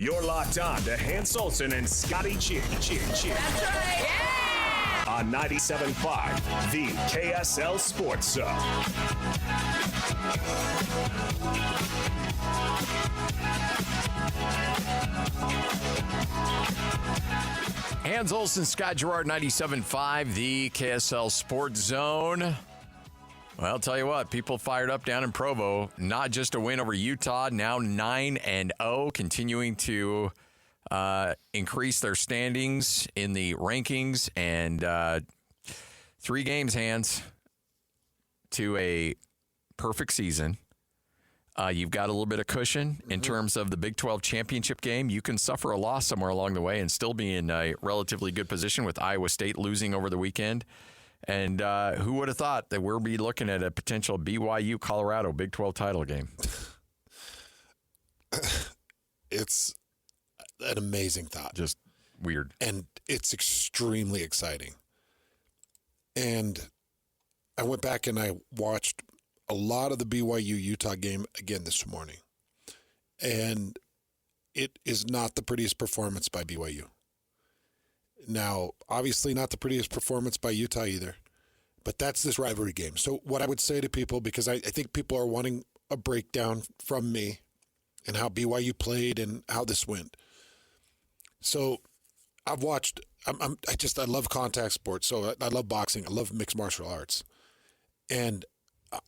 You're locked on to Hans Olsen and Scotty G. That's right. Yeah! On 97.5, the KSL Sports Zone. Hans Olsen, Scott Gerard, 97.5, the KSL Sports Zone. Well, I'll tell you what, people fired up down in Provo. Not just a win over Utah, now 9-0, continuing to increase their standings in the rankings. And 3 games, Hans, to a perfect season. You've got a little bit of cushion in terms of the Big 12 championship game. You can suffer a loss somewhere along the way and still be in a relatively good position with Iowa State losing over the weekend. And who would have thought that we'll be looking at a potential BYU Colorado Big 12 title game? It's an amazing thought. Just weird. And it's extremely exciting. And I went back and I watched a lot of the BYU-Utah game again this morning. And it is not the prettiest performance by BYU. Now, obviously not the prettiest performance by Utah either, but that's this rivalry game. So what I would say to people, because I think people are wanting a breakdown from me and how BYU played and how this went. So I've watched, I love contact sports. So I love boxing. I love mixed martial arts. And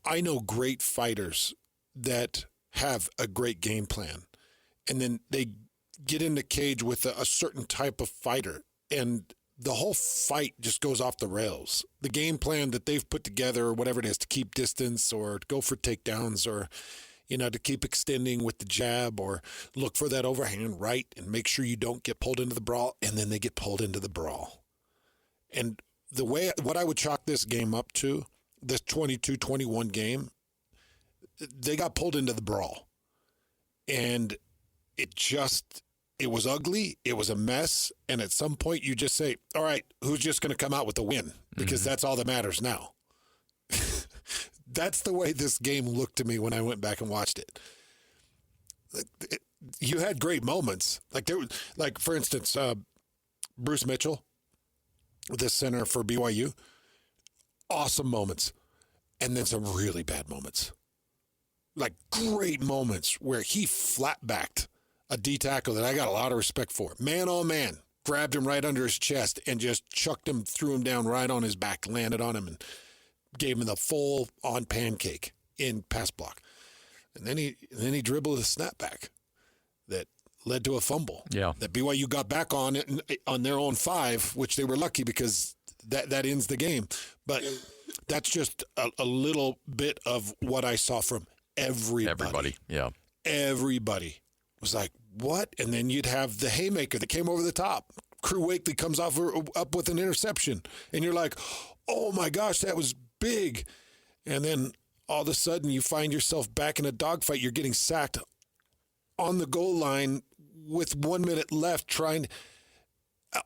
I know great fighters that have a great game plan, and then they get in the cage with a certain type of fighter, and the whole fight just goes off the rails. The game plan that they've put together, or whatever it is, to keep distance or to go for takedowns or, to keep extending with the jab or look for that overhand right and make sure you don't get pulled into the brawl, and then they get pulled into the brawl. And what I would chalk this game up to, this 22-21 game, they got pulled into the brawl. And it was ugly. It was a mess. And at some point you just say, all right, who's just going to come out with the win? Because that's all that matters now. That's the way this game looked to me when I went back and watched it. You had great moments. For instance, Bruce Mitchell, the center for BYU, awesome moments. And then some really bad moments. Like great moments where he flat-backed a D tackle that I got a lot of respect for. Man on man, grabbed him right under his chest and just chucked him, threw him down right on his back, landed on him, and gave him the full-on pancake in pass block. And then he dribbled a snapback that led to a fumble. Yeah. That BYU got back on their own 5, which they were lucky because that ends the game. But that's just a little bit of what I saw from everybody. Everybody, yeah. Everybody was like, what? And then you'd have the haymaker that came over the top. Crew Wakely comes up with an interception. And you're like, oh my gosh, that was big. And then all of a sudden you find yourself back in a dogfight. You're getting sacked on the goal line with 1 minute left trying.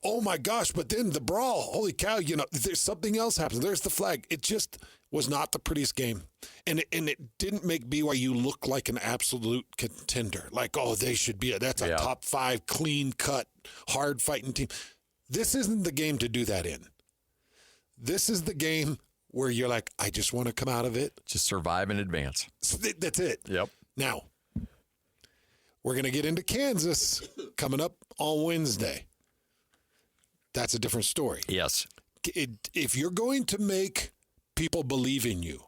Oh my gosh, but then the brawl. Holy cow, there's something else happens. There's the flag. It just was not the prettiest game. And it didn't make BYU look like an absolute contender. Like, oh, they should be. That's a top 5, clean-cut, hard-fighting team. This isn't the game to do that in. This is the game where you're like, I just want to come out of it. Just survive and advance. That's it. Yep. Now, we're going to get into Kansas coming up on Wednesday. That's a different story. Yes. If you're going to make people believe in you,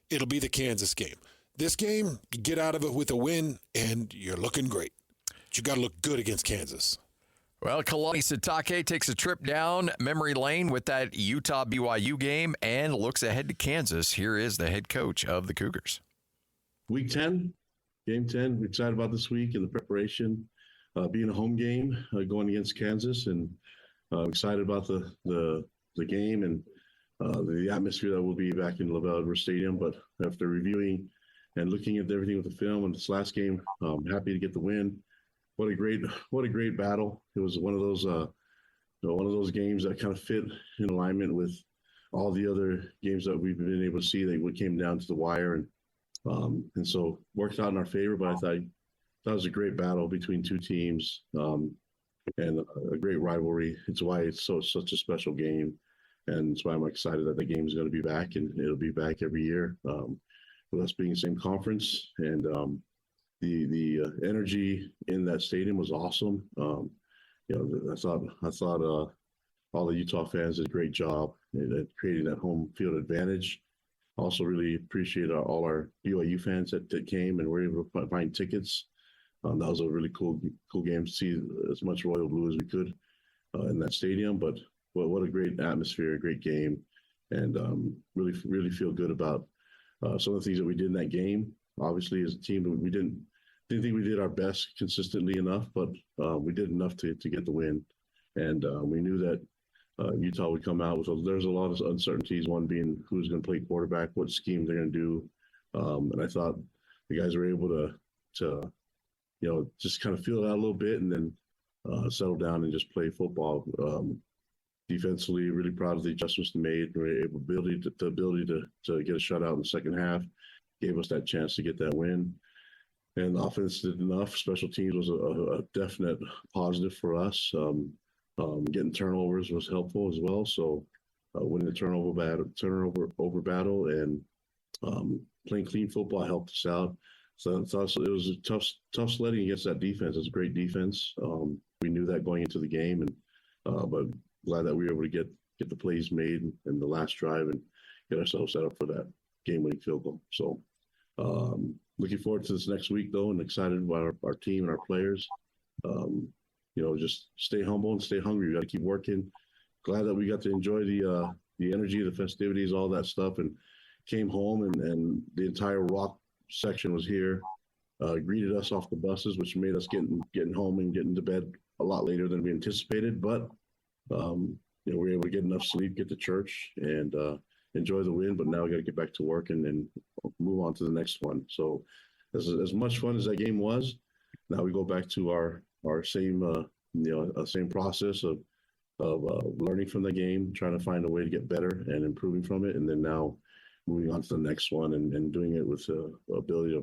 it'll be the Kansas game. This game, you get out of it with a win, and you're looking great. But you got to look good against Kansas. Well, Kalani Sitake takes a trip down memory lane with that Utah-BYU game and looks ahead to Kansas. Here is the head coach of the Cougars. Week 10, game 10. We're excited about this week and the preparation, being a home game, going against Kansas, and excited about the game and the atmosphere that will be back in LaVell Edwards Stadium. But after reviewing and looking at everything with the film and this last game, I'm happy to get the win. What a great battle! It was one of those games that kind of fit in alignment with all the other games that we've been able to see. They came down to the wire, and so worked out in our favor. But I thought that was a great battle between two teams, and a great rivalry. It's why it's such a special game, and it's why I'm excited that the game is going to be back, and it'll be back every year, with us being the same conference. And the energy in that stadium was awesome. I thought all the Utah fans did a great job at creating that home field advantage. Also, really appreciate all our BYU fans that came and were able to find tickets. That was a really cool game to see as much royal blue as we could in that stadium. But what a great atmosphere, a great game, and really feel good about some of the things that we did in that game. Obviously, as a team, we didn't think we did our best consistently enough, but we did enough to get the win. And we knew that Utah would come out with there's a lot of uncertainties. One being who's going to play quarterback, what scheme they're going to do, and I thought the guys were able to just kind of feel it out a little bit and then settle down and just play football. Defensively, really proud of the adjustments they made. The ability to get a shutout in the second half gave us that chance to get that win. And the offense did enough. Special teams was a definite positive for us. Getting turnovers was helpful as well. So winning the turnover battle and playing clean football helped us out. So it was a tough sledding against that defense. It's a great defense. We knew that going into the game, and but glad that we were able to get the plays made in the last drive and get ourselves set up for that game-winning field goal. So looking forward to this next week, though, and excited about our team and our players. Just stay humble and stay hungry. We got to keep working. Glad that we got to enjoy the energy, the festivities, all that stuff, and came home and the entire rock section was here, greeted us off the buses, which made us getting home and getting to bed a lot later than we anticipated. But we were able to get enough sleep, get to church, and enjoy the win. But now we got to get back to work and move on to the next one. So as much fun as that game was, now we go back to our same same process of learning from the game, trying to find a way to get better and improving from it, and then now moving on to the next one and doing it with the ability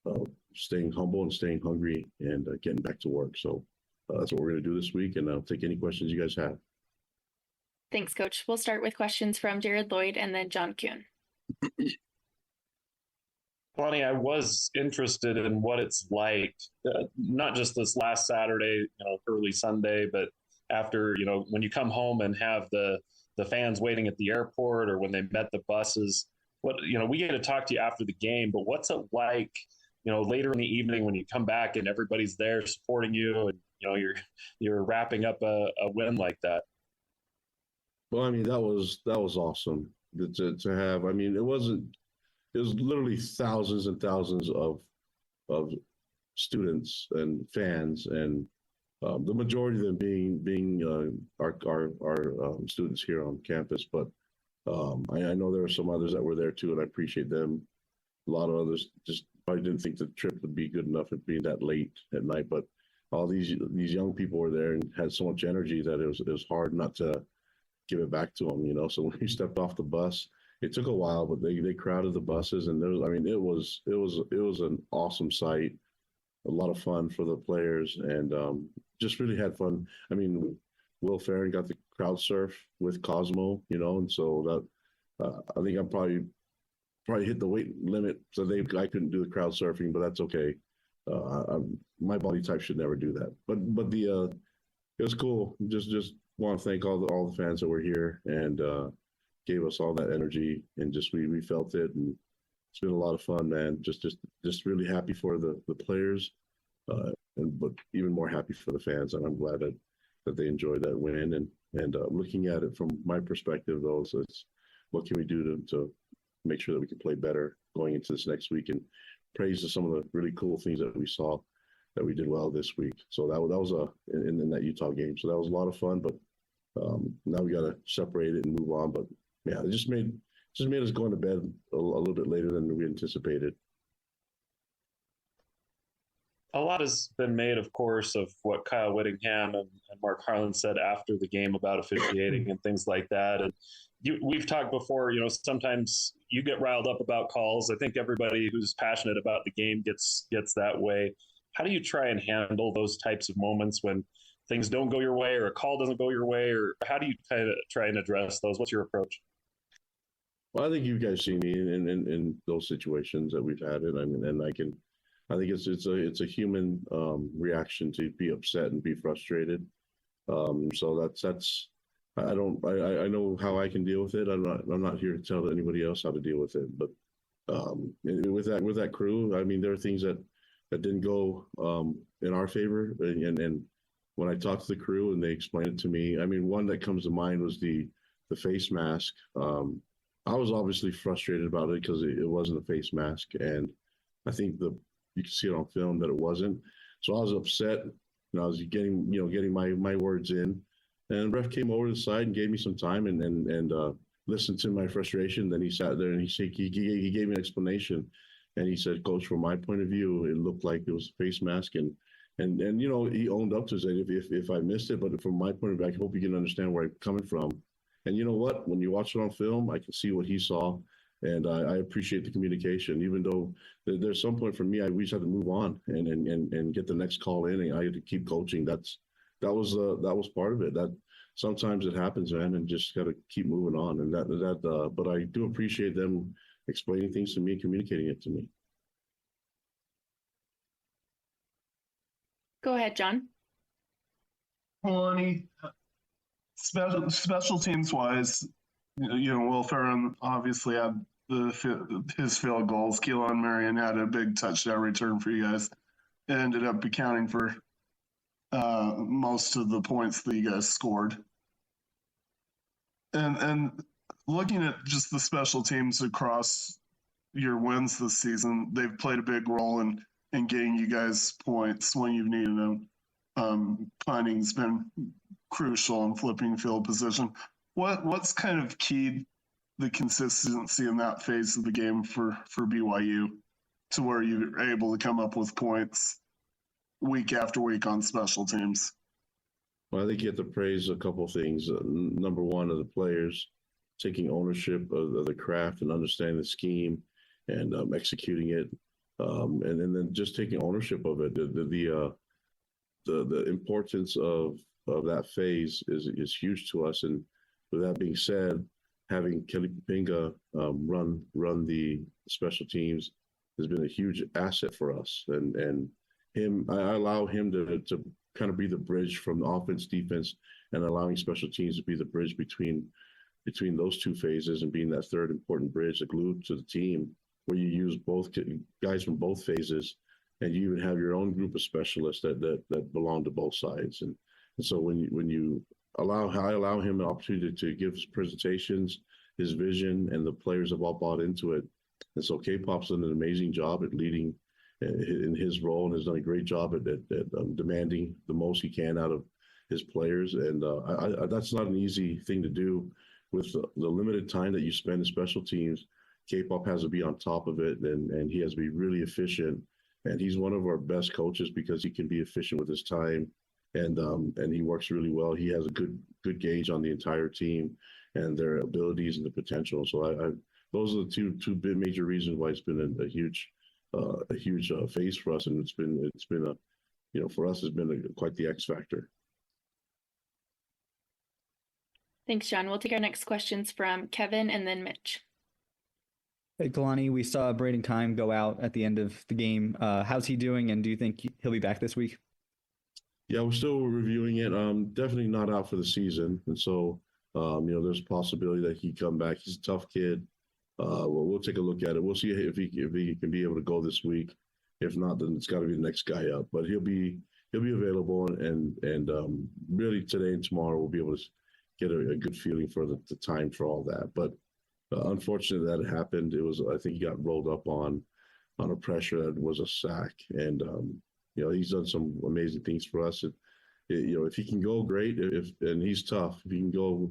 of staying humble and staying hungry and getting back to work. So that's what we're going to do this week, and I'll take any questions you guys have. Thanks, Coach. We'll start with questions from Jared Lloyd and then John Kuhn. Kalani, I was interested in what it's like, not just this last Saturday, early Sunday, but after, when you come home and have the fans waiting at the airport or when they met the buses. We get to talk to you after the game, but what's it like, later in the evening when you come back and everybody's there supporting you and, you're wrapping up a win like that? Well, I mean, that was awesome to have. I mean, it was literally thousands and thousands of students and fans, and the majority of them being our students here on campus. But I know there are some others that were there too, and I appreciate them. A lot of others just probably didn't think the trip would be good enough at being that late at night. But all these young people were there and had so much energy that it was hard not to give it back to them. So when we stepped off the bus, it took a while, but they crowded the buses, and it was an awesome sight, a lot of fun for the players, and just really had fun. I mean, Will Ferrin got the crowd surf with Cosmo, and so that I think I'm probably hit the weight limit, so I couldn't do the crowd surfing, but that's okay. My body type should never do that. But it was cool. Just want to thank all the fans that were here and gave us all that energy, and just we felt it, and it's been a lot of fun, man. Just really happy for the players, but even more happy for the fans, and I'm glad that they enjoyed that win. And looking at it from my perspective, though, so it's what can we do to make sure that we can play better going into this next week, and praise to some of the really cool things that we saw that we did well this week. So that was in that Utah game. So that was a lot of fun, but now we got to separate it and move on. But yeah, it just made us go into bed a little bit later than we anticipated. A lot has been made, of course, of what Kyle Whittingham and Mark Harlan said after the game about officiating and things like that. And we've talked before, sometimes you get riled up about calls. I think everybody who's passionate about the game gets that way. how do you try and handle those types of moments when things don't go your way or a call doesn't go your way, or how do you kind of try and address those? What's your approach? Well, I think you guys see me in those situations that we've had it. I mean, and I think it's a human reaction to be upset and be frustrated. So that's I don't I know how I can deal with it. I'm not here to tell anybody else how to deal with it. But with that crew, I mean, there are things that didn't go in our favor, and when I talked to the crew and they explained it to me, I mean, one that comes to mind was the face mask. I was obviously frustrated about it because it wasn't a face mask, and I think you can see it on film that it wasn't. So I was upset, and I was getting my words in, and the ref came over to the side and gave me some time and listened to my frustration. Then he sat there and he gave me an explanation, and he said, "Coach, from my point of view, it looked like it was a face mask," and he owned up to it if I missed it, but from my point of view, I hope you can understand where I'm coming from. And you know what? When you watch it on film, I can see what he saw, and I appreciate the communication. Even though there's some point for me, we just had to move on and get the next call in, and I had to keep coaching. That was part of it. That sometimes it happens, man, and just got to keep moving on. And but I do appreciate them explaining things to me, communicating it to me. Go ahead, John. Kalani, special teams wise, Will Ferrin obviously had his field goals. Keelan Marion had a big touchdown return for you guys. It ended up accounting for most of the points that you guys scored. And looking at just the special teams across your wins this season, they've played a big role in getting you guys points when you've needed them. Punting's been crucial in flipping field position. What's kind of keyed the consistency in that phase of the game for BYU to where you're able to come up with points week after week on special teams? Well, I think you have to praise a couple of things. Number one, of the players taking ownership of the craft and understanding the scheme and executing it, and then just taking ownership of it. The importance of that phase is huge to us. And with that being said, having Kelly Pinga run the special teams has been a huge asset for us. And I allow him to kind of be the bridge from the offense, defense, and allowing special teams to be the bridge between those two phases and being that third important bridge, the glue to the team, where you use both guys from both phases, and you even have your own group of specialists that belong to both sides. And so when you I allow him an opportunity to give his presentations, his vision, and the players have all bought into it. And so K-Pop's done an amazing job at leading in his role, and has done a great job at demanding the most he can out of his players. And that's not an easy thing to do with the limited time that you spend in special teams. K-Pop has to be on top of it, and he has to be really efficient. And he's one of our best coaches because he can be efficient with his time, and he works really well. He has a good gauge on the entire team and their abilities and the potential. So those are the two big major reasons why it's been a huge phase for us, and it's been for us it's been quite the X factor. Thanks, John. We'll take our next questions from Kevin and then Mitch. Hey, Kalani, we saw Braden Kime go out at the end of the game. How's he doing, and do you think he'll be back this week? Yeah, we're still reviewing it. Definitely not out for the season, and so there's a possibility that he come back. He's a tough kid. We'll take a look at it. We'll see if he can be able to go this week. If not, then it's got to be the next guy up. But he'll be available, and really today and tomorrow we'll be able to get a good feeling for the time for all that. But unfortunately, that happened. I think he got rolled up on a pressure that was a sack, and he's done some amazing things for us. If he can go, great. And he's tough. If he can go,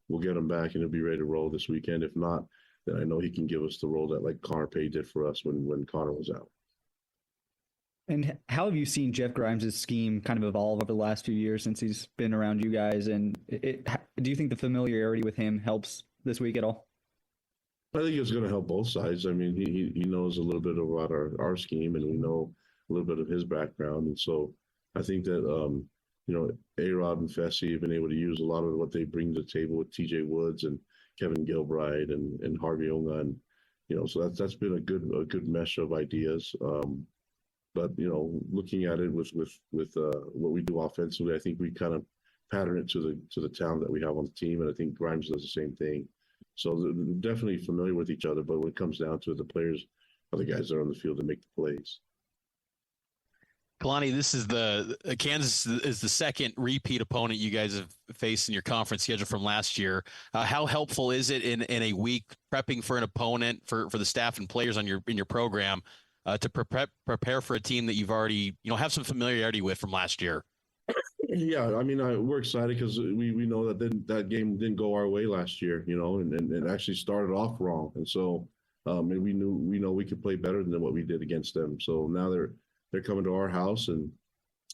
we'll get him back, and he'll be ready to roll this weekend. If not, then I know he can give us the role that like Connor Pay did for us when Connor was out. And how have you seen Jeff Grimes' scheme kind of evolve over the last few years since he's been around you guys? And do you think the familiarity with him helps this week at all? I think it's going to help both sides. I mean, he knows a little bit about our scheme, and we know a little bit of his background. And so I think that, A-Rod and Fessy have been able to use a lot of what they bring to the table with TJ Woods and Kevin Gilbride and Harvey Onga. And, so that's been a good mesh of ideas. But, looking at it with what we do offensively, I think we kind of pattern it to the talent that we have on the team. And I think Grimes does the same thing. So they're definitely familiar with each other. But when it comes down to it, the players are the guys that are on the field to make the plays. Kalani, this is Kansas is the second repeat opponent you guys have faced in your conference schedule from last year. How helpful is it in a week prepping for an opponent for the staff and players in your program to prepare for a team that you've already have some familiarity with from last year? Yeah, I mean, we're excited because we know that game didn't go our way last year, and it actually started off wrong, and so and we know we could play better than what we did against them. So now they're coming to our house, and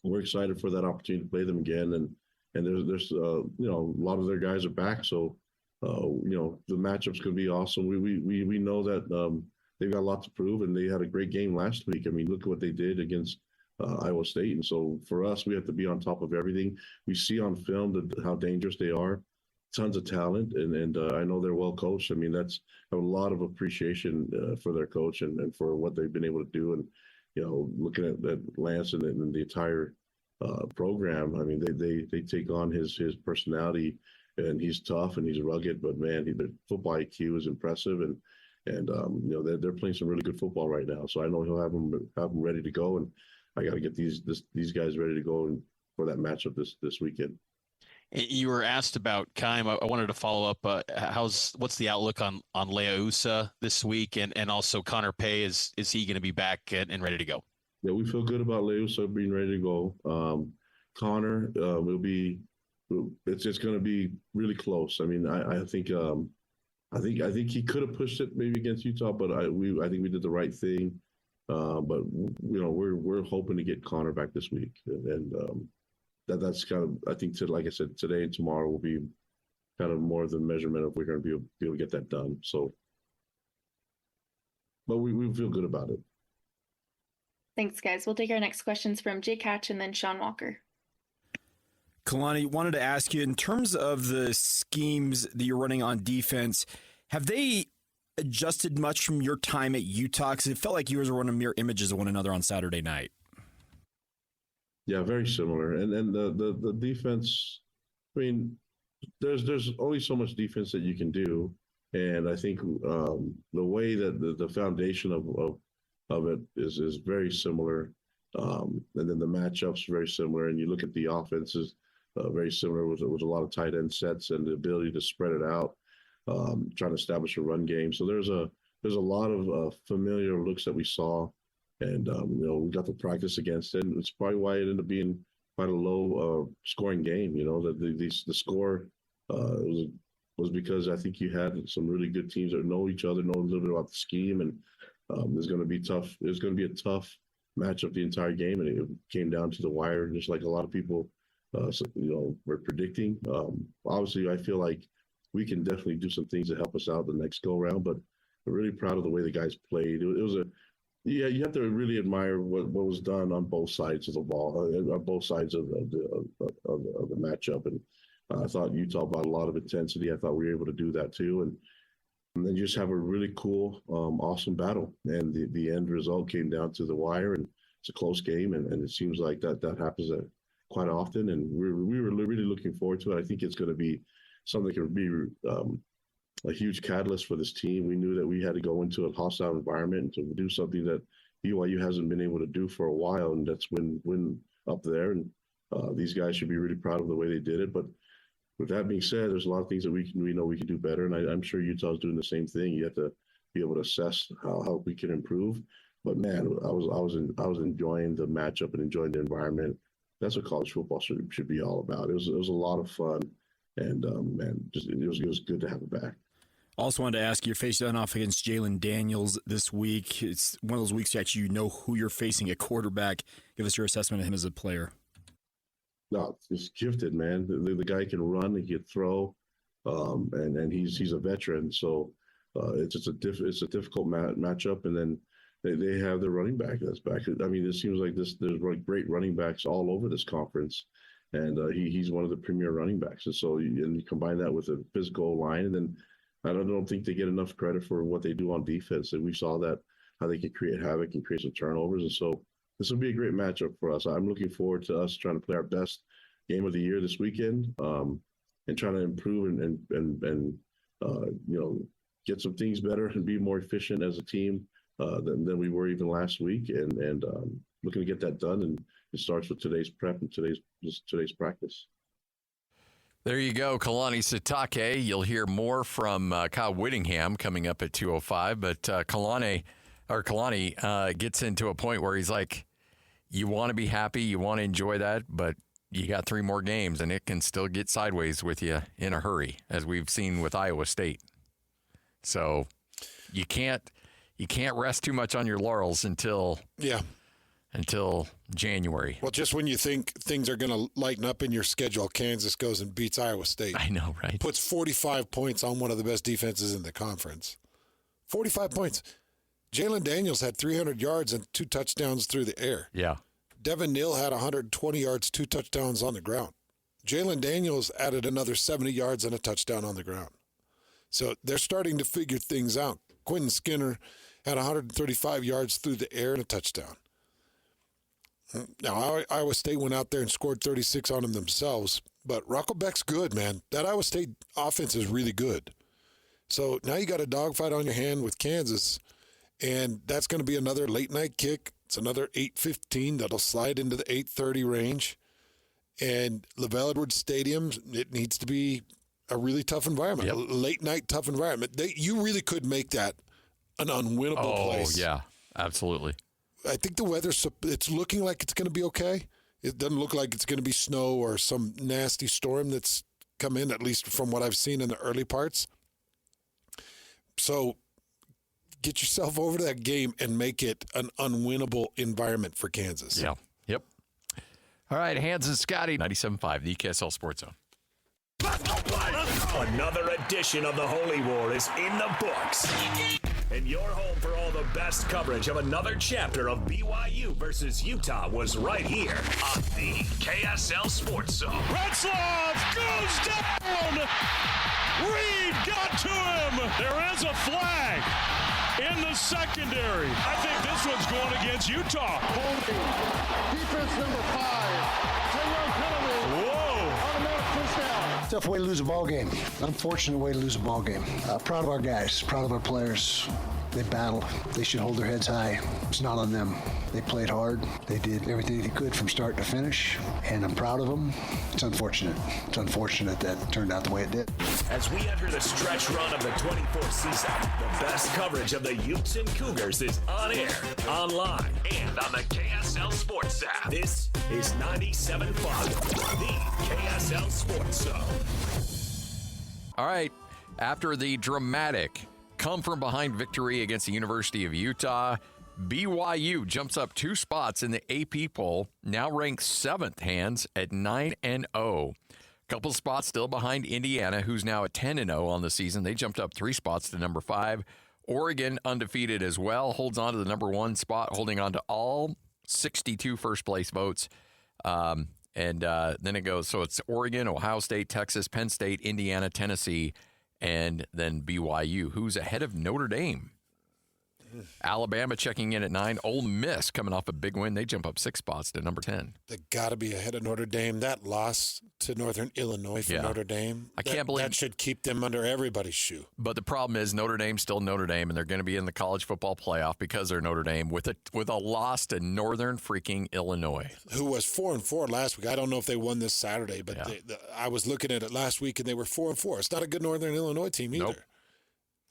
we're excited for that opportunity to play them again. And there's a lot of their guys are back, so the matchup's going to be awesome. We know that they've got a lot to prove, and they had a great game last week. I mean, look at what they did against Iowa State. And so for us, we have to be on top of everything. We see on film how dangerous they are. Tons of talent, and I know they're well coached. I mean, that's a lot of appreciation for their coach and for what they've been able to do. And looking at Lance and the entire program, I mean, they take on his personality, and he's tough and he's rugged. But man, the football IQ is impressive, and they're playing some really good football right now. So I know he'll have them ready to go, and I got to get these guys ready to go and for that matchup this weekend. You were asked about Keim. I wanted to follow up. What's the outlook on Leausa this week, and also Connor Pay? Is he going to be back and ready to go? Yeah, we feel good about Leausa being ready to go. Connor will be. It's going to be really close. I mean, I think he could have pushed it maybe against Utah, but I think we did the right thing. But we're hoping to get Connor back this week, and that's kind of, I think, like I said, today and tomorrow will be kind of more of the measurement of we're going to be able to get that done. So, but we feel good about it. Thanks, guys. We'll take our next questions from Jake Hatch and then Sean Walker. Kalani, wanted to ask you, in terms of the schemes that you're running on defense, have they adjusted much from your time at Utah? Because it felt like you guys were running mirror images of one another on Saturday night. Yeah, very similar. And the defense, I mean, there's only so much defense that you can do. And I think the way that the foundation of it is very similar. And then the matchups very similar. And you look at the offenses, very similar with a lot of tight end sets and the ability to spread it out, trying to establish a run game. So there's a lot of familiar looks that we saw. And, we got to practice against it. And it's probably why it ended up being quite a low scoring game. The score was because I think you had some really good teams that know each other, know a little bit about the scheme. And it's going to be tough. It's going to be a tough matchup the entire game. And it came down to the wire, just like a lot of people, were predicting. Obviously, I feel like we can definitely do some things to help us out the next go around. But I'm really proud of the way the guys played. It was you have to really admire what was done on both sides of the ball, on both sides of the matchup. And I thought Utah brought a lot of intensity. I thought we were able to do that too. And then just have a really cool, awesome battle. And the end result came down to the wire, and it's a close game. And it seems like that happens quite often. And we were really looking forward to it. I think it's going to be something that can be a huge catalyst for this team. We knew that we had to go into a hostile environment and to do something that BYU hasn't been able to do for a while, and that's win up there. And these guys should be really proud of the way they did it. But with that being said, there's a lot of things that we know we can do better, and I'm sure Utah's doing the same thing. You have to be able to assess how we can improve. But man, I was enjoying the matchup and enjoying the environment. That's what college football should be all about. It was a lot of fun, and man, it was good to have it back. Also wanted to ask you, you're facing off against Jalen Daniels this week. It's one of those weeks you actually know who you're facing at quarterback. Give us your assessment of him as a player. No, he's gifted, man. The guy can run, he can throw, and he's a veteran. So it's a difficult matchup. And then they have their running back that's back. I mean, it seems like there's great running backs all over this conference, and he's one of the premier running backs. And so you combine that with a physical line, and then I don't think they get enough credit for what they do on defense. And we saw that how they can create havoc and create some turnovers. And so this will be a great matchup for us. I'm looking forward to us trying to play our best game of the year this weekend, and trying to improve and get some things better and be more efficient as a team than we were even last week. And looking to get that done. And it starts with today's prep and today's practice. There you go, Kalani Sitake. You'll hear more from Kyle Whittingham coming up at 2:05. But Kalani gets into a point where he's like, you want to be happy, you want to enjoy that, but you got 3 more games, and it can still get sideways with you in a hurry, as we've seen with Iowa State. So you can't rest too much on your laurels until January. Well, just when you think things are going to lighten up in your schedule, Kansas goes and beats Iowa State. I know, right? Puts 45 points on one of the best defenses in the conference. 45 points. Jalen Daniels had 300 yards and 2 touchdowns through the air. Yeah. Devin Neal had 120 yards, 2 touchdowns on the ground. Jalen Daniels added another 70 yards and a touchdown on the ground. So they're starting to figure things out. Quentin Skinner had 135 yards through the air and a touchdown. Now, Iowa State went out there and scored 36 on them themselves, but Ruckelbeck's good, man. That Iowa State offense is really good. So now you got a dogfight on your hand with Kansas, and that's going to be another late-night kick. It's another 8:15 that'll slide into the 8:30 range. And LaVell Edwards Stadium, it needs to be a really tough environment, a late-night tough environment. You really could make that an unwinnable place. Oh, yeah, absolutely. I think the weather's, it's looking like it's going to be okay. It doesn't look like it's going to be snow or some nasty storm that's come in, at least from what I've seen in the early parts. So get yourself over to that game and make it an unwinnable environment for Kansas. Yeah. Yep. All right, Hans and Scotty, 97.5, the KSL Sports Zone. Another edition of the Holy War is in the books. And your home for all the best coverage of another chapter of BYU versus Utah was right here on the KSL Sports Zone. Retzlaff goes down! Reed got to him! There is a flag in the secondary. I think this one's going against Utah. Defense number 5. 10-yard penalty. Whoa! Automatic first down. Tough way to lose a ball game. Unfortunate way to lose a ball game. Proud of our guys. Proud of our players. They battled. They should hold their heads high. It's not on them. They played hard. They did everything they could from start to finish, and I'm proud of them. It's unfortunate. It's unfortunate that it turned out the way it did. As we enter the stretch run of the 24th season, the best coverage of the Utes and Cougars is on air, online, and on the KSL Sports app. This is 97.5, the KSL Sports Zone. All right, after the dramatic come-from-behind victory against the University of Utah, BYU jumps up 2 spots in the AP poll, now ranked 7th, Hands, at 9-0. Couple spots still behind Indiana, who's now at 10-0 on the season. They jumped up 3 spots to number 5. Oregon, undefeated as well, holds on to the number 1 spot, holding on to all 62 first-place votes. And then it goes, so it's Oregon, Ohio State, Texas, Penn State, Indiana, Tennessee, and then BYU, who's ahead of Notre Dame. Alabama checking in at 9. Ole Miss coming off a big win. They jump up 6 spots to number 10. They got to be ahead of Notre Dame. That loss to Northern Illinois for Notre Dame, I can't believe that should keep them under everybody's shoe. But the problem is Notre Dame's still Notre Dame, and they're going to be in the college football playoff because they're Notre Dame with a loss to Northern freaking Illinois, who was 4-4 last week. I don't know if they won this Saturday, but I was looking at it last week, and they were 4-4. It's not a good Northern Illinois team either.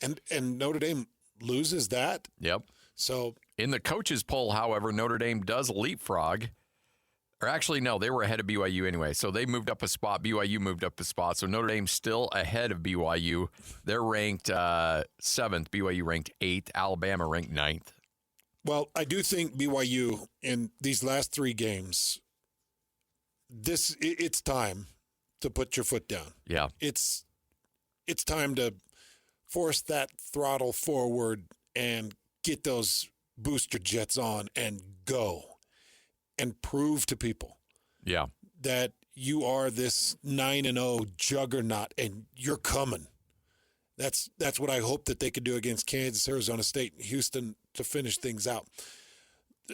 Nope. And Notre Dame loses that. Yep. So in the coaches poll, however, Notre Dame does leapfrog. Or actually, no, they were ahead of BYU anyway. So they moved up a spot. BYU moved up a spot. So Notre Dame's still ahead of BYU. They're ranked 7th. BYU ranked 8th. Alabama ranked 9th. Well, I do think BYU in these last 3 games, it's time to put your foot down. Yeah. It's time to force that throttle forward and get those booster jets on and go and prove to people that you are this 9-0 juggernaut and you're coming. That's what I hope that they could do against Kansas, Arizona State, and Houston to finish things out.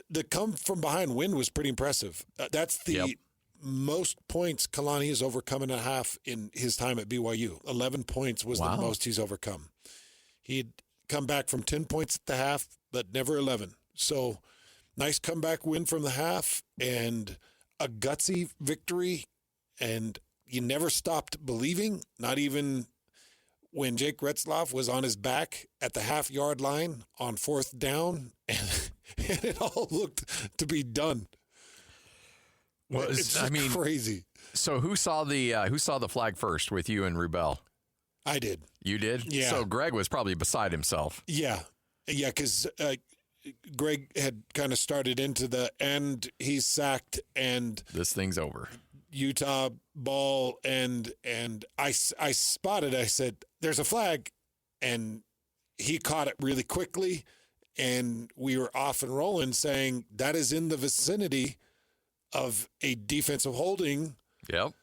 The come from behind win was pretty impressive. That's the most points Kalani has overcome in a half in his time at BYU. 11 points was the most he's overcome. He'd come back from 10 points at the half, but never 11. So nice comeback win from the half and a gutsy victory. And you never stopped believing, not even when Jake Retzlaff was on his back at the half-yard line on 4th down, and it all looked to be done. Well, it's just crazy. So who saw the flag first with you and Rubel? I did. You did? Yeah. So Greg was probably beside himself. Yeah, because Greg had kind of started into the end. He's sacked, and this thing's over. Utah ball, and I spotted. I said, "There's a flag," and he caught it really quickly, and we were off and rolling, saying that is in the vicinity of a defensive holding. Yep.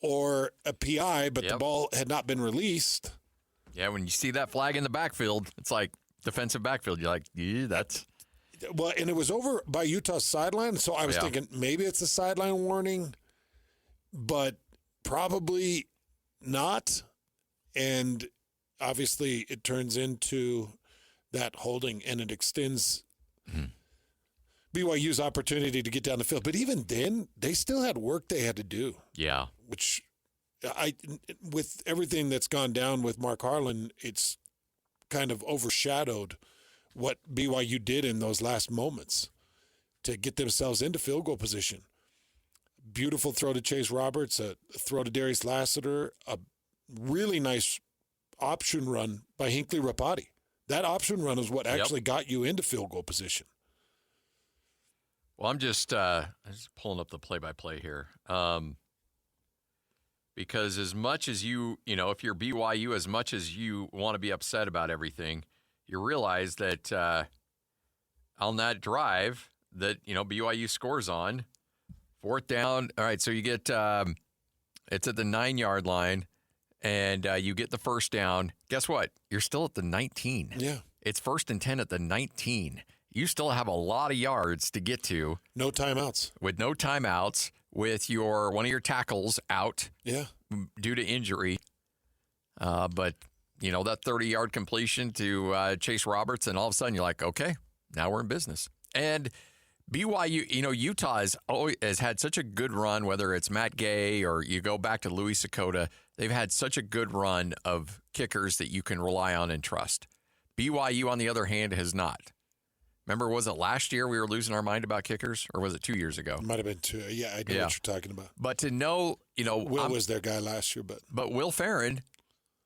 Or a PI, but the ball had not been released. Yeah, when you see that flag in the backfield, it's like defensive backfield. You're like, yeah, that's. Well, and it was over by Utah's sideline, so I was thinking maybe it's a sideline warning, but probably not. And obviously, it turns into that holding, and it extends BYU's opportunity to get down the field. But even then, they still had work they had to do. Yeah. Which with everything that's gone down with Mark Harlan, it's kind of overshadowed what BYU did in those last moments to get themselves into field goal position. Beautiful throw to Chase Roberts, a throw to Darius Lassiter, a really nice option run by Hinckley Rapati. That option run is what actually got you into field goal position. Well, I'm just pulling up the play-by-play here. Because as much as if you're BYU, as much as you want to be upset about everything, you realize that on that drive that, BYU scores on, 4th down. All right, so you get it's at the 9-yard line, and you get the first down. Guess what? You're still at the 19. Yeah. It's 1st and 10 at the 19. You still have a lot of yards to get to. No timeouts. With no timeouts, with one of your tackles out due to injury. But, that 30-yard completion to Chase Roberts, and all of a sudden you're like, okay, now we're in business. And BYU, Utah has had such a good run, whether it's Matt Gay or you go back to Louis Sakota. They've had such a good run of kickers that you can rely on and trust. BYU, on the other hand, has not. Remember, was it last year we were losing our mind about kickers, or was it 2 years ago? It might have been 2. Yeah, I know what you're talking about. But to know, Will was their guy last year, but Will Ferrin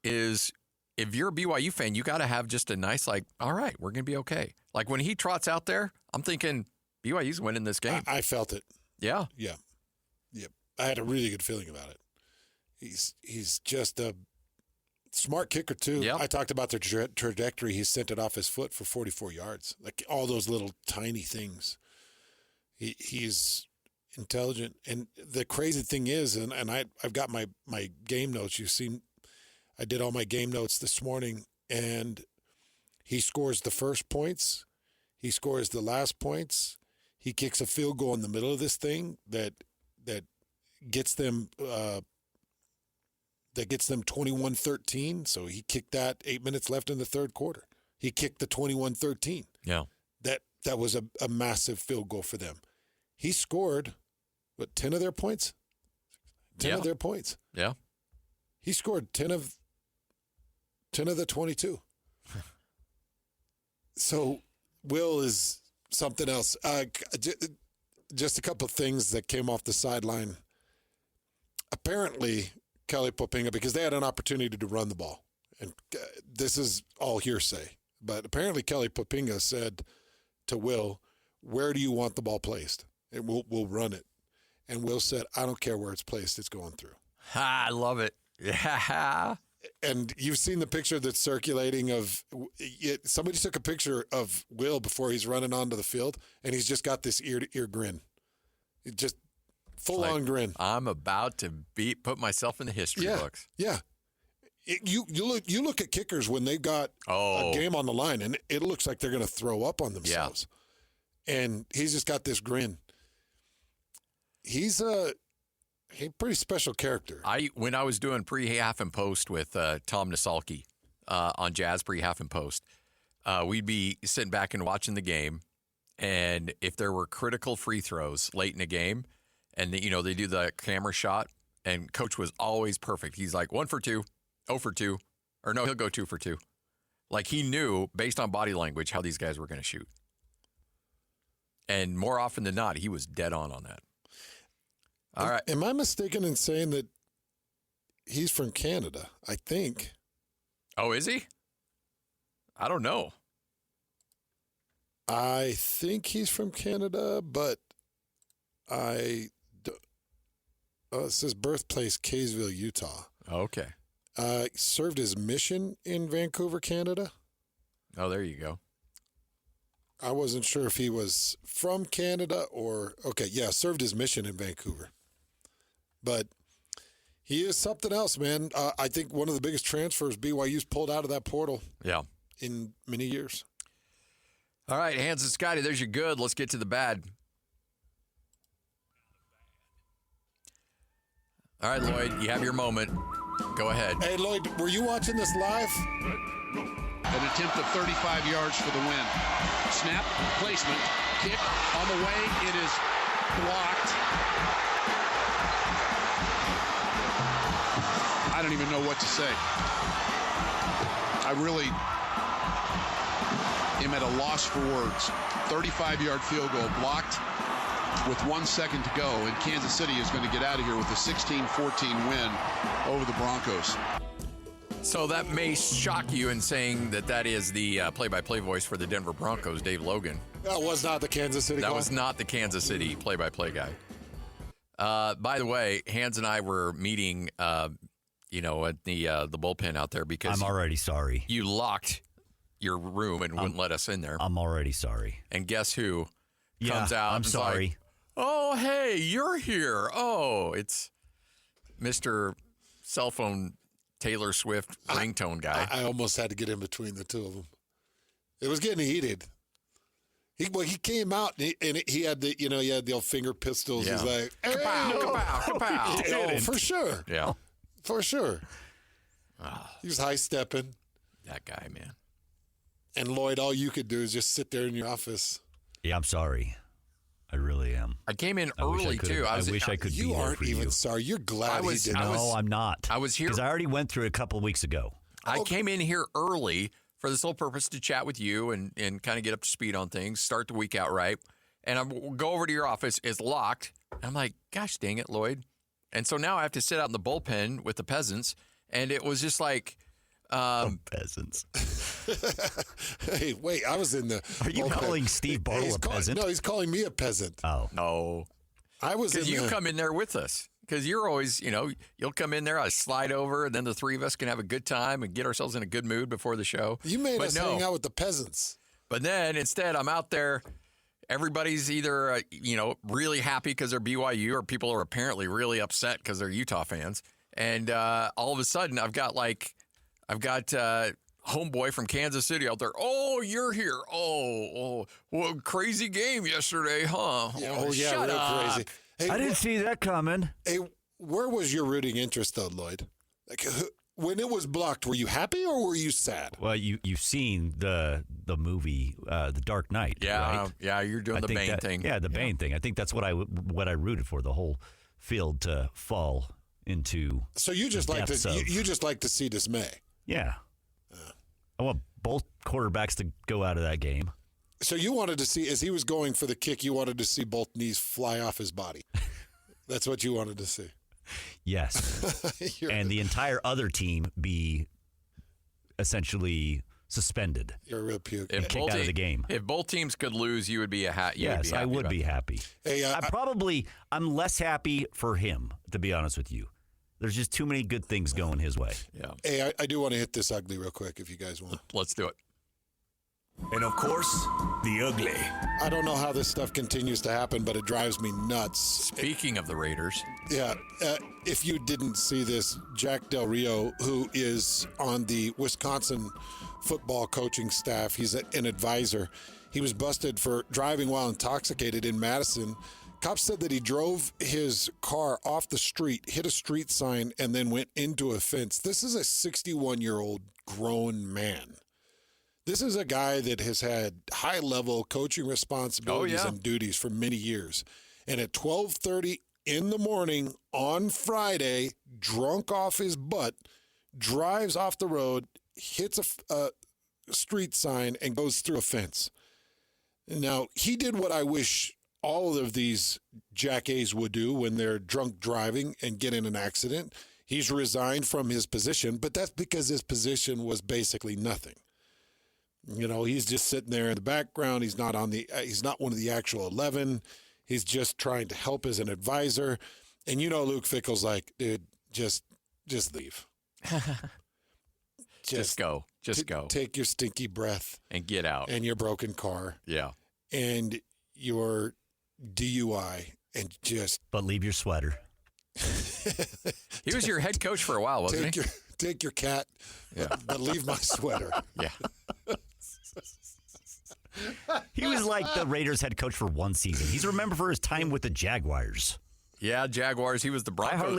is, if you're a BYU fan, you got to have just a nice, all right, we're going to be okay. Like when he trots out there, I'm thinking BYU's winning this game. I felt it. Yeah. Yeah. Yep. I had a really good feeling about it. He's just a smart kicker, too. Yep. I talked about the trajectory. He sent it off his foot for 44 yards. Like all those little tiny things. He's intelligent. And the crazy thing is, and I've got my game notes. You've seen, I did all my game notes this morning, and he scores the first points. He scores the last points. He kicks a field goal in the middle of this thing that gets them 21-13. So he kicked that 8 minutes left in the third quarter. He kicked the 21-13. Yeah. That was a massive field goal for them. He scored, 10 of their points? 10 of their points. Yeah. He scored 10 of the 22. So Will is something else. Just a couple of things that came off the sideline. Apparently, Kelly Popinga, because they had an opportunity to run the ball, and this is all hearsay, but apparently Kelly Popinga said to Will, "Where do you want the ball placed? And we'll run it." And Will said, "I don't care where it's placed; it's going through." I love it. Yeah. And you've seen the picture that's circulating of somebody took a picture of Will before he's running onto the field, and he's just got this ear-to-ear grin. It just full-on grin. I'm about to put myself in the history books. Yeah. You look at kickers when they've got a game on the line, and it looks like they're going to throw up on themselves. Yeah. And he's just got this grin. He's a pretty special character. When I was doing pre-half and post with Tom Nasalki on Jazz pre-half and post, we'd be sitting back and watching the game, and if there were critical free throws late in the game, and they do the camera shot, and Coach was always perfect. He's like 1 for 2, 0 for 2, or no, he'll go 2 for 2. Like he knew based on body language how these guys were going to shoot, and more often than not, he was dead on that. All right. Am I mistaken in saying that he's from Canada? I think. Oh, is he? I don't know. I think he's from Canada, but it says birthplace Kaysville, Utah. Okay. Served his mission in Vancouver, Canada. Oh, there you go. I wasn't sure if he was from Canada or served his mission in Vancouver. But he is something else, man. I think one of the biggest transfers BYU's pulled out of that portal in many years. All right, Hans and Scotty, there's your good. Let's get to the bad. All right, Lloyd, you have your moment. Go ahead. Hey, Lloyd, were you watching this live? An attempt of 35 yards for the win. Snap, placement, kick on the way. It is blocked. I don't even know what to say. I really am at a loss for words. 35-yard field goal blocked with 1 second to go, and Kansas City is going to get out of here with a 16-14 win over the Broncos. So that may shock you in saying that is the play-by-play voice for the Denver Broncos, Dave Logan. That was not the Kansas City guy? That was not the Kansas City play-by-play guy. By the way, Hans and I were meeting, at the bullpen out there because... I'm already sorry. You locked your room and wouldn't let us in there. I'm already sorry. And guess who comes out? I'm sorry. Like, oh, hey, you're here. Oh, it's Mr. Cell Phone Taylor Swift ringtone guy. I almost had to get in between the two of them. It was getting heated. He came out and he had the old finger pistols. Yeah. He's like, hey, kapow, kapow, kapow. Oh, for sure. Yeah. For sure. He was high-stepping. That guy, man. And Lloyd, all you could do is just sit there in your office. Yeah, I'm sorry. I really am. I came in early, too. I wish I could be there for you. You aren't even sorry. You're glad he did. No, I'm not. I was here. Because I already went through it a couple of weeks ago. I came in here early for the sole purpose to chat with you and kind of get up to speed on things, start the week out right. And I go over to your office. It's locked. I'm like, gosh dang it, Lloyd. And so now I have to sit out in the bullpen with the peasants. And it was just like... peasants. Hey, wait, I was in the... Are you calling Steve Bartle a peasant? No, he's calling me a peasant. Oh. No. I was in Because you come in there with us. Because you're always, you'll come in there, I slide over, and then the three of us can have a good time and get ourselves in a good mood before the show. You made us hang out with the peasants. But then instead, I'm out there. Everybody's either, really happy because they're BYU, or people are apparently really upset because they're Utah fans. And all of a sudden, I've got homeboy from Kansas City out there. Oh, you're here. Oh, well, crazy game yesterday, huh? Yeah, shut real up. crazy. Hey, I didn't see that coming. Hey, where was your rooting interest, though, Lloyd? Like, when it was blocked, were you happy or were you sad? Well, you've seen the movie, The Dark Knight, right? Yeah, you're doing the Bane thing. Yeah, the Bane thing. I think that's what I rooted for, the whole field to fall into. So you just like to see dismay. Yeah. I want both quarterbacks to go out of that game. So you wanted to see, as he was going for the kick, you wanted to see both knees fly off his body. That's what you wanted to see. Yes. And the entire other team be essentially suspended. You're a real puke. And kicked out of the game. If both teams could lose, you would be Yes, I would be happy. Hey, I'm less happy for him, to be honest with you. There's just too many good things going his way. Yeah. Hey, I do want to hit this ugly real quick if you guys want. Let's do it. And of course, the ugly. I don't know how this stuff continues to happen, but it drives me nuts. Speaking of the Raiders. Yeah. If you didn't see this, Jack Del Rio, who is on the Wisconsin football coaching staff, he's an advisor. He was busted for driving while intoxicated in Madison. Cops said that he drove his car off the street, hit a street sign, and then went into a fence. This is a 61-year-old grown man. This is a guy that has had high-level coaching responsibilities and duties for many years. And at 12:30 in the morning on Friday, drunk off his butt, drives off the road, hits a street sign, and goes through a fence. Now, he did what I wish all of these jackass would do when they're drunk driving and get in an accident. He's resigned from his position, but that's because his position was basically nothing. You know, he's just sitting there in the background. He's not one of the actual 11. He's just trying to help as an advisor. And you know, Luke Fickell's like, dude, just leave. Just go. Just go. Take your stinky breath. And get out. And your broken car. Yeah. And your DUI. And just. But leave your sweater. He was your head coach for a while, wasn't he? Take your cat. Yeah. But leave my sweater. Yeah. He was like the Raiders head coach for one season. He's remembered for his time with the Jaguars. Yeah, Jaguars. He was the Broncos.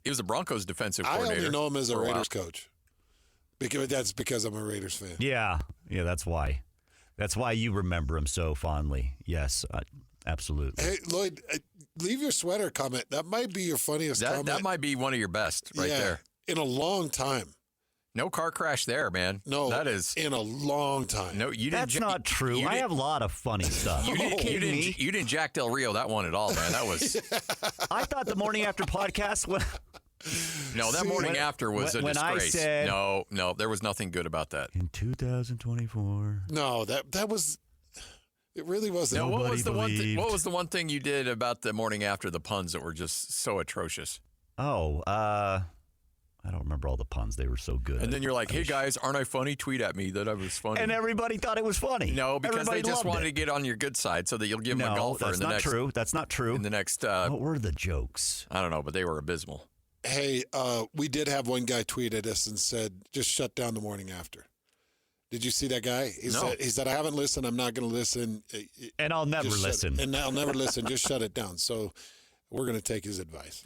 He was the Broncos defensive coordinator. I only know him as a Raiders coach. Because I'm a Raiders fan. Yeah, that's why. That's why you remember him so fondly. Yes, absolutely. Hey, Lloyd, leave your sweater comment. That might be your funniest comment. That might be one of your best right there. In a long time. No car crash there, man. No, that is in a long time. No, you didn't. That's not true. I have a lot of funny stuff. You didn't Jack Del Rio that one at all, man. That was. I thought the morning after podcast. No, that morning after was a disgrace. I said, no, there was nothing good about that. In 2024. No, that was. It really wasn't. No, what was the one thing you did about the morning after, the puns that were just so atrocious? Oh, I don't remember all the puns. They were so good. And then you're like, hey, guys, aren't I funny? Tweet at me that I was funny. And everybody thought it was funny. No, because they just wanted to get on your good side so that you'll give them a golfer. That's not true. That's not true. In the next... what were the jokes? I don't know, but they were abysmal. Hey, we did have one guy tweet at us and said, just shut down the morning after. Did you see that guy? He said, I haven't listened. I'm not going to listen. And I'll never listen. And I'll never listen. Just shut it down. So we're going to take his advice.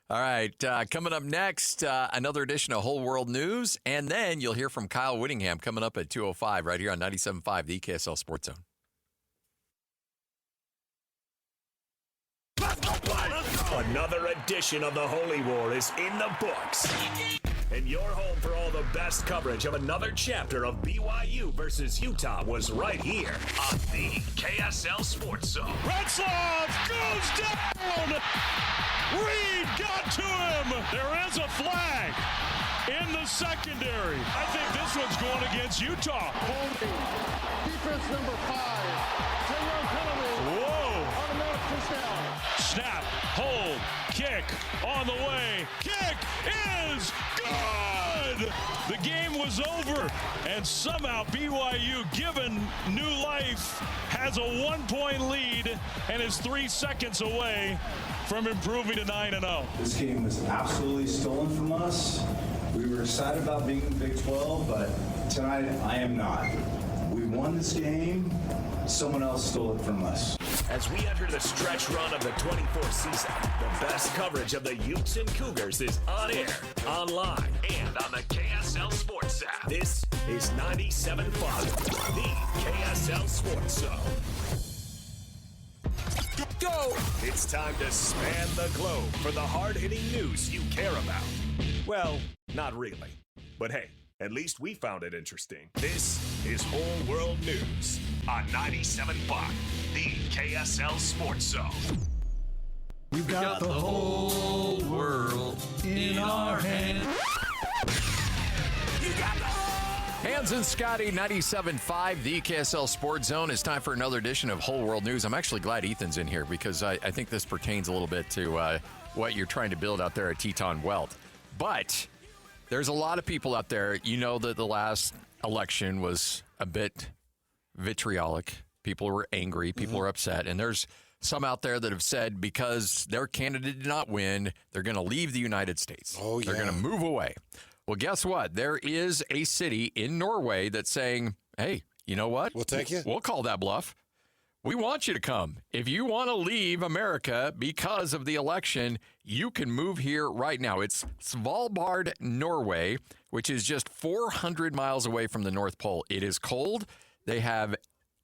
All right, coming up next, another edition of Whole World News, and then you'll hear from Kyle Whittingham coming up at 2:05 right here on 97.5, the KSL Sports Zone. Another edition of the Holy War is in the books. And your home for all the best coverage of another chapter of BYU versus Utah was right here on the KSL Sports Zone. Retzlaff goes down! Reed got to him! There is a flag in the secondary. I think this one's going against Utah. Defense number 5. Zero penalty. Whoa! Automatic first down. Snap, hold, kick, on the way. Kick is good! The game was over, and somehow BYU, given new life, has a 1-point lead and is 3 seconds away from improving to 9-0. This game was absolutely stolen from us. We were excited about being in the Big 12, but tonight I am not. We won this game. Someone else stole it from us. As we enter the stretch run of the 24th season, the best coverage of the Utes and Cougars is on air, online, and on the KSL Sports app. This is 97.5, the KSL Sports Zone. Go! It's time to span the globe for the hard-hitting news you care about. Well, not really. But hey, at least we found it interesting. This is Whole World News on 97.5, the KSL Sports Zone. We've got the whole world in our hands. You got the Hans and Scotty, 97.5, the KSL Sports Zone. It's time for another edition of Whole World News. I'm actually glad Ethan's in here because I think this pertains a little bit to what you're trying to build out there at Teton Welt. But there's a lot of people out there. You know that the last election was a bit vitriolic. People were angry. People were upset. And there's some out there that have said because their candidate did not win, they're going to leave the United States. Oh, yeah. They're going to move away. Well, guess what? There is a city in Norway that's saying, hey, you know what? We'll take you. We'll call that bluff. We want you to come. If you want to leave America because of the election, you can move here right now. It's Svalbard, Norway, which is just 400 miles away from the North Pole. It is cold. They have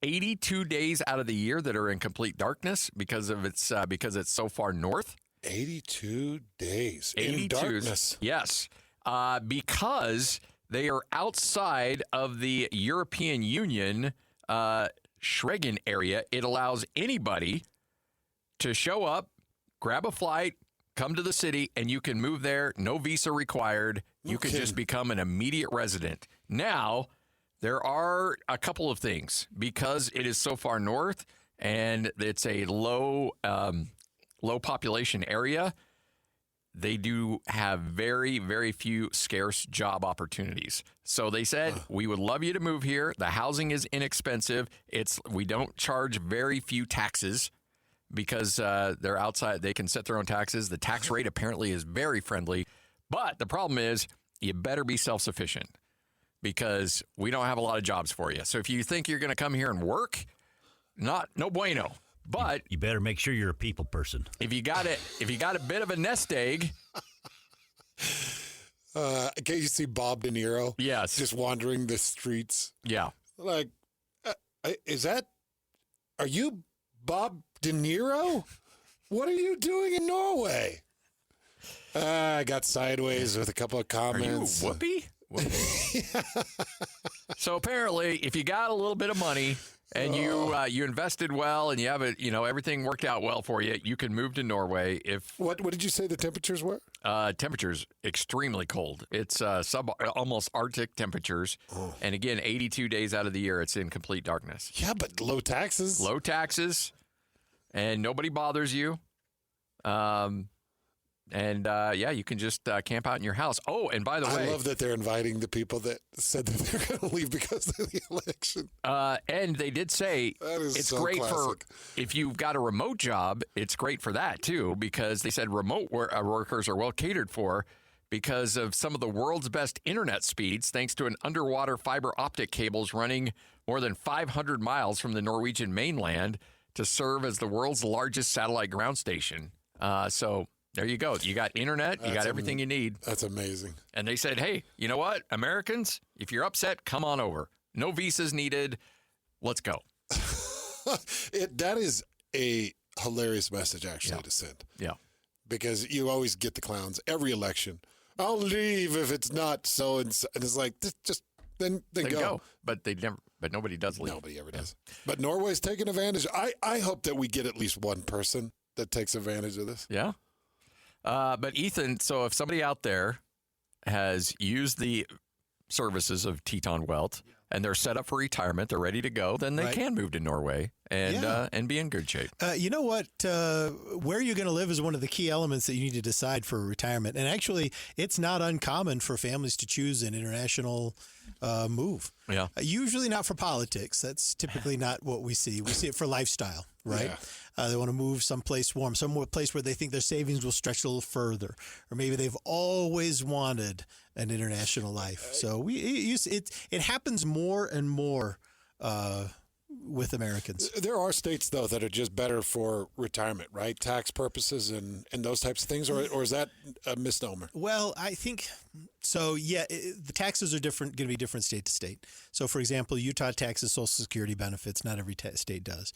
82 days out of the year that are in complete darkness because it's so far north. 82 days 82, in darkness. Yes. Because they are outside of the European Union Schengen area. It allows anybody to show up, grab a flight, come to the city, and you can move there. No visa required. You can just become an immediate resident. Now, there are a couple of things. Because it is so far north and it's a low population area, they do have very, very few scarce job opportunities. So they said, we would love you to move here. The housing is inexpensive. We don't charge very few taxes because they're outside. They can set their own taxes. The tax rate apparently is very friendly. But the problem is you better be self-sufficient because we don't have a lot of jobs for you. So if you think you're going to come here and work, no bueno. But you better make sure you're a people person. If you got a bit of a nest egg. Can you see Bob De Niro? Yes. Just wandering the streets. Yeah. Like, are you Bob De Niro? What are you doing in Norway? I got sideways with a couple of comments. Are you Whoopi? So apparently, if you got a little bit of money and you invested well and you have it, everything worked out well for you, you can move to Norway. What did you say the temperatures were? Temperatures extremely cold. It's almost Arctic temperatures, and again, 82 days out of the year, it's in complete darkness. Yeah, but low taxes. Low taxes, and nobody bothers you. You can just camp out in your house. Oh, and by the way, I love that they're inviting the people that said that they're going to leave because of the election. And they did say it's so great classic. For if you've got a remote job, it's great for that too, because they said remote workers are well catered for because of some of the world's best internet speeds, thanks to an underwater fiber optic cables running more than 500 miles from the Norwegian mainland to serve as the world's largest satellite ground station. So there you go. You got internet. You got everything you need. That's amazing. And they said, hey, you know what? Americans, if you're upset, come on over. No visas needed. Let's go. That is a hilarious message, actually, to send. Yeah. Because you always get the clowns every election. I'll leave if it's not so and so. And it's like, just then go. But nobody does leave. Nobody ever does. But Norway's taking advantage. I hope that we get at least one person that takes advantage of this. Yeah. But Ethan, so if somebody out there has used the services of Teton Welt and they're set up for retirement, they're ready to go, then they can move to Norway and be in good shape. You know what? Where you're going to live is one of the key elements that you need to decide for retirement. And actually, it's not uncommon for families to choose an international move. Yeah. Usually not for politics. That's typically not what we see. We see it for lifestyle, right? Yeah. They want to move someplace warm, some place where they think their savings will stretch a little further, or maybe they've always wanted an international life. So it happens more and more with Americans. There are states, though, that are just better for retirement, right? Tax purposes and those types of things, or is that a misnomer? Well, I think so. Yeah, the taxes are going to be different state to state. So, for example, Utah taxes Social Security benefits. Not every state does.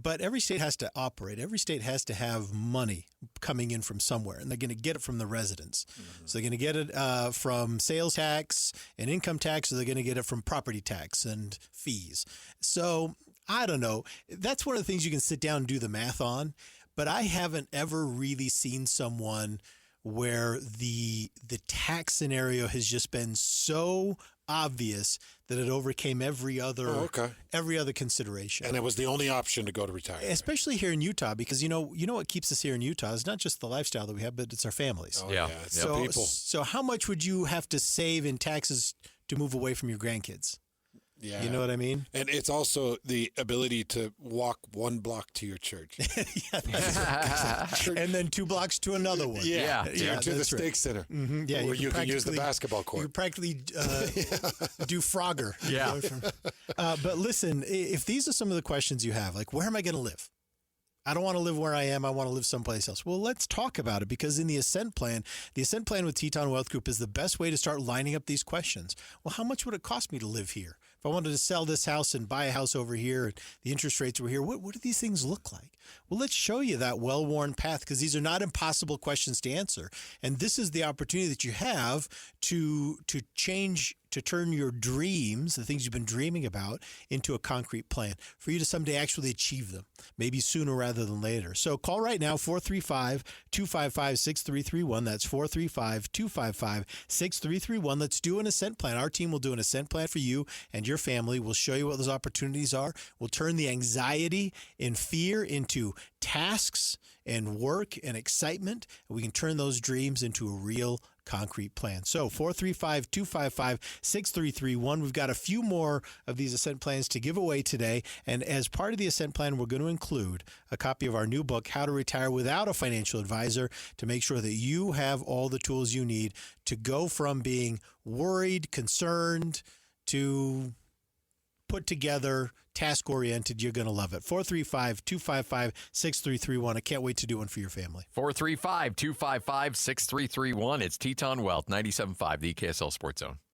But every state has to operate. Every state has to have money coming in from somewhere, and they're going to get it from the residents. Mm-hmm. So they're going to get it from sales tax and income tax, or they're going to get it from property tax and fees. So I don't know. That's one of the things you can sit down and do the math on, but I haven't ever really seen someone where the tax scenario has just been so obvious that it overcame every other consideration. And it was the only option to go to retirement. Especially here in Utah, because you know what keeps us here in Utah is not just the lifestyle that we have, but it's our families. Oh, yeah. People. So how much would you have to save in taxes to move away from your grandkids? Yeah. You know what I mean? And it's also the ability to walk 1 block to your church. And then 2 blocks to another one. To the steak right. center. Mm-hmm. Yeah, where you can use the basketball court. You practically do Frogger. Yeah. But listen, if these are some of the questions you have, like where am I going to live? I don't want to live where I am. I want to live someplace else. Well, let's talk about it, because in the Ascent Plan with Teton Wealth Group is the best way to start lining up these questions. Well, how much would it cost me to live here? If I wanted to sell this house and buy a house over here, and the interest rates were here, what do these things look like? Well, let's show you that well-worn path, because these are not impossible questions to answer. And this is the opportunity that you have to turn your dreams, the things you've been dreaming about, into a concrete plan for you to someday actually achieve them, maybe sooner rather than later. So call right now, 435-255-6331. That's 435-255-6331. Let's do an Ascent Plan. Our team will do an Ascent Plan for you and your family. We'll show you what those opportunities are. We'll turn the anxiety and fear into tasks and work and excitement, and we can turn those dreams into a real concrete plan. So 435-255-6331. We've got a few more of these Ascent Plans to give away today. And as part of the Ascent Plan, we're going to include a copy of our new book, How to Retire Without a Financial Advisor, to make sure that you have all the tools you need to go from being worried, concerned, to put together, task-oriented. You're going to love it. 435-255-6331. I can't wait to do one for your family. 435-255-6331. It's Teton Wealth, 97.5, the KSL Sports Zone.